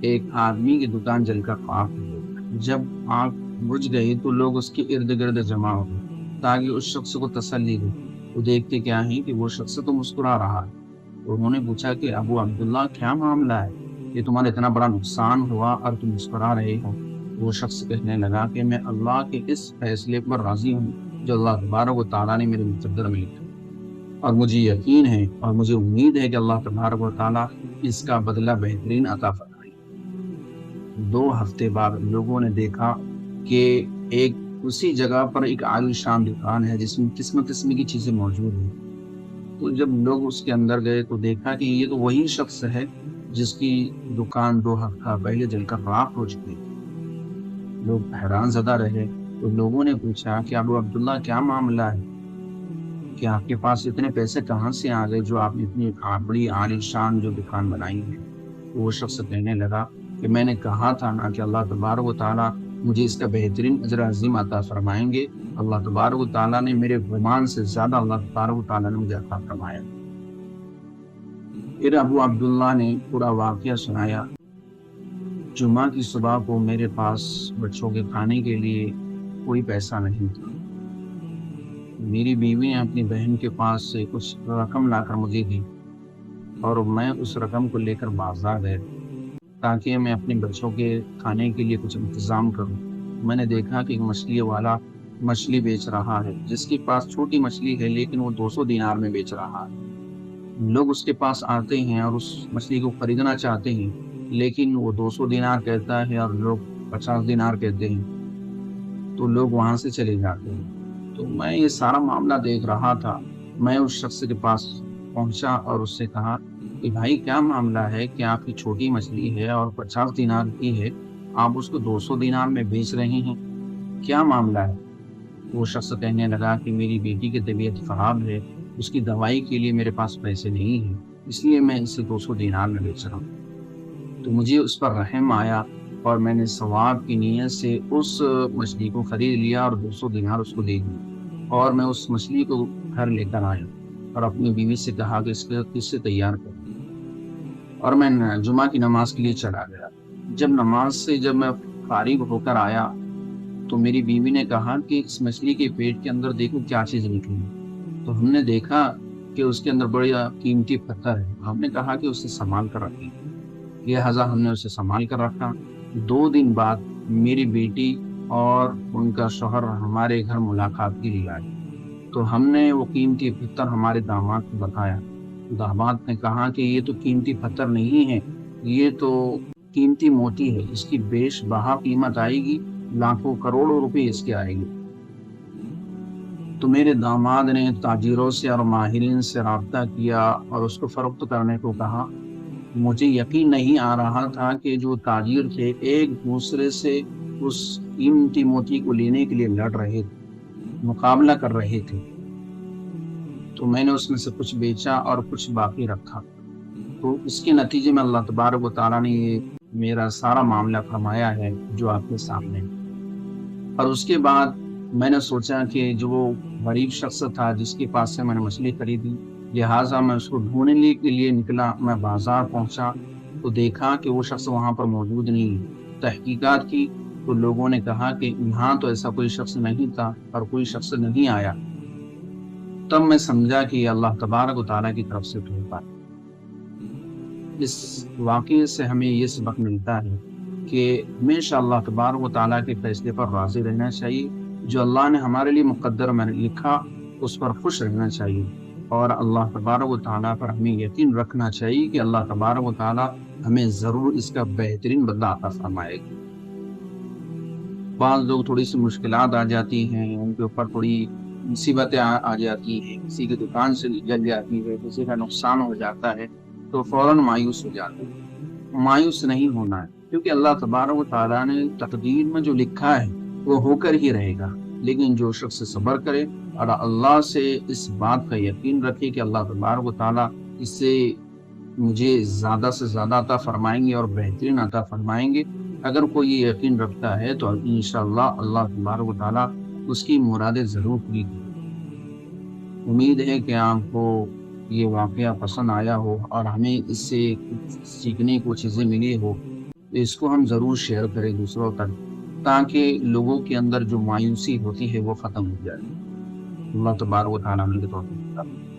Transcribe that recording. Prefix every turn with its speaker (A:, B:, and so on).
A: ایک آدمی کی دکان جل کر خاک ہو گئی۔ جب آگ بجھ گئی تو لوگ اس کے ارد گرد جمع ہو گئے تاکہ اس شخص کو تسلی دے۔ وہ دیکھتے کیا ہے کہ وہ شخص تو مسکرا رہا ہے۔ انہوں نے پوچھا کہ ابو عبداللہ کیا معاملہ ہے؟ یہ تمہارا اتنا بڑا نقصان ہوا اور تم مسکرا رہے ہو؟ وہ شخص کہنے لگا کہ میں اللہ کے اس فیصلے پر راضی ہوں جو اللہ تبارک و تعالیٰ نے میرے مقدر میں لکھا، اور مجھے یقین ہے اور مجھے امید ہے کہ اللہ تبارک و تعالیٰ اس کا بدلہ بہترین عطا فرمائے۔ 2 ہفتے بعد لوگوں نے دیکھا کہ ایک اسی جگہ پر ایک عالیشان دکان ہے جس میں قسم قسم کی چیزیں موجود ہیں۔ تو جب لوگ اس کے اندر گئے تو دیکھا کہ یہ تو وہی شخص ہے جس کی دکان 2 ہفتہ پہلے جل کر راکھ ہو چکی تھی۔ لوگ حیران زدہ رہے تو لوگوں نے پوچھا کہ ابو عبداللہ کیا معاملہ ہے؟ کہ آپ کے پاس اتنے پیسے کہاں سے آ گئے جو آپ نے اتنی بڑی عالیشان جو دکان بنائی ہے؟ تو وہ شخص کہنے لگا کہ میں نے کہا تھا نا کہ اللہ تبارک و تعالیٰ مجھے اس کا بہترین اجر عظیم عطا فرمائیں گے۔ اللہ تبارک و تعالیٰ نے میرے گمان سے زیادہ اللہ تبارک و تعالیٰ نے مجھے عطا فرمایا۔ پھر ابو عبداللہ نے پورا واقعہ سنایا۔ جمعہ کی صبح کو میرے پاس بچوں کے کھانے کے لیے کوئی پیسہ نہیں تھا۔ میری بیوی نے اپنی بہن کے پاس سے کچھ رقم لا کر مجھے دی اور میں اس رقم کو لے کر بازار گیا تاکہ میں اپنے بچوں کے کھانے کے لیے کچھ انتظام کروں۔ میں نے دیکھا کہ ایک مچھلی والا مچھلی بیچ رہا ہے جس کے پاس چھوٹی مچھلی ہے لیکن وہ 200 دینار میں بیچ رہا ہے۔ لوگ اس کے پاس آتے ہیں اور اس مچھلی کو خریدنا چاہتے ہیں لیکن وہ 200 دینار کہتا ہے اور لوگ 50 دینار کہتے ہیں، تو لوگ وہاں سے چلے جاتے ہیں۔ تو میں یہ سارا معاملہ دیکھ رہا تھا۔ میں اس شخص کے پاس پہنچا اور اس سے کہا کہ بھائی کیا معاملہ ہے کہ آپ کی چھوٹی مچھلی ہے اور 50 دینار کی ہے، آپ اس کو 200 دینار میں بیچ رہے ہیں، کیا معاملہ ہے؟ وہ شخص کہنے لگا کہ میری بیٹی کی طبیعت خراب ہے، اس کی دوائی کے لیے میرے پاس پیسے نہیں ہیں، اس لیے میں اسے 200 دینار میں بیچ رہا ہوں۔ تو مجھے اس پر رحم آیا اور میں نے ثواب کی نیت سے اس مچھلی کو خرید لیا اور 200 دینار اس کو دے دی، اور میں اس مچھلی کو گھر لے کر آیا اور اپنی بیوی سے کہا کہ اس سے تیار کر، اور میں جمعہ کی نماز کے لیے چلا گیا۔ جب نماز سے میں فارغ ہو کر آیا تو میری بیوی نے کہا کہ اس مچھلی کے پیٹ کے اندر دیکھو کیا چیز نکلی۔ تو ہم نے دیکھا کہ اس کے اندر بڑا قیمتی پتھر ہے۔ ہم نے کہا کہ اسے سنبھال کر رکھیں، لہٰذا ہم نے اسے سنبھال کر رکھا۔ 2 دن بعد میری بیٹی اور ان کا شوہر ہمارے گھر ملاقات کے لیے آئے، تو ہم نے وہ قیمتی پتھر ہمارے داماد کو بتایا۔ داماد نے کہا کہ یہ تو قیمتی پتھر نہیں ہے، یہ تو قیمتی موتی ہے، اس کی بیش بہا قیمت آئے گی، لاکھوں کروڑوں روپے اس کے آئے گی۔ تو میرے داماد نے تاجروں سے اور ماہرین سے رابطہ کیا اور اس کو فروخت کرنے کو کہا۔ مجھے یقین نہیں آ رہا تھا کہ جو تاجر تھے ایک دوسرے سے اس قیمتی موتی کو لینے کے لیے لڑ رہے تھے، مقابلہ کر رہے تھے۔ تو میں نے اس میں سے کچھ بیچا اور کچھ باقی رکھا۔ تو اس کے نتیجے میں اللہ تبارک و تعالیٰ نے یہ میرا سارا معاملہ فرمایا ہے جو آپ کے سامنے۔ اور اس کے بعد میں نے سوچا کہ جو وہ غریب شخص تھا جس کے پاس سے میں نے مچھلی خریدی، لہٰذا میں اس کو ڈھونڈنے کے لیے نکلا۔ میں بازار پہنچا تو دیکھا کہ وہ شخص وہاں پر موجود نہیں۔ تحقیقات کی تو لوگوں نے کہا کہ یہاں تو ایسا کوئی شخص نہیں تھا اور کوئی شخص نہیں آیا۔ تب میں سمجھا کہ یہ اللہ تبارک و تعالیٰ کی طرف سے تحفہ ہے۔ اس واقعے سے ہمیں یہ سبق ملتا ہے کہ ہمیشہ اللہ تبارک و تعالیٰ کے فیصلے پر راضی رہنا چاہیے۔ جو اللہ نے ہمارے لیے مقدر میں لکھا اس پر خوش رہنا چاہیے، اور اللہ تبارک و تعالیٰ پر ہمیں یقین رکھنا چاہیے کہ اللہ تبارک و تعالیٰ ہمیں ضرور اس کا بہترین بدلہ عطا فرمائے گا۔ بعض لوگ تھوڑی سی مشکلات آ جاتی ہیں، ان کے اوپر تھوڑی مصیبتیں آ جاتی ہیں، کسی کی دکان سے جل جاتی ہے، کسی کا نقصان ہو جاتا ہے تو فوراً مایوس ہو جاتے ہیں۔ مایوس نہیں ہونا ہے، کیونکہ اللہ تبارک و تعالیٰ نے تقدیر میں جو لکھا ہے وہ ہو کر ہی رہے گا۔ لیکن جو شخص صبر کرے اور اللہ سے اس بات کا یقین رکھے کہ اللہ تبارک و تعالیٰ اس سے مجھے زیادہ سے زیادہ عطا فرمائیں گے اور بہترین عطا فرمائیں گے، اگر کوئی یہ یقین رکھتا ہے تو انشاءاللہ اللہ تبارک و تعالیٰ اس کی مرادیں ضرور پوری کریں گے۔ امید ہے کہ آپ کو یہ واقعہ پسند آیا ہو اور ہمیں اس سے کچھ سیکھنے کو چیزیں ملی ہو۔ تو اس کو ہم ضرور شیئر کریں دوسروں تک، تاکہ لوگوں کے اندر جو مایوسی ہوتی ہے وہ ختم ہو جائے۔ اللہ تبارک و تعالیٰ ہمیں توفیق عطا فرمائے۔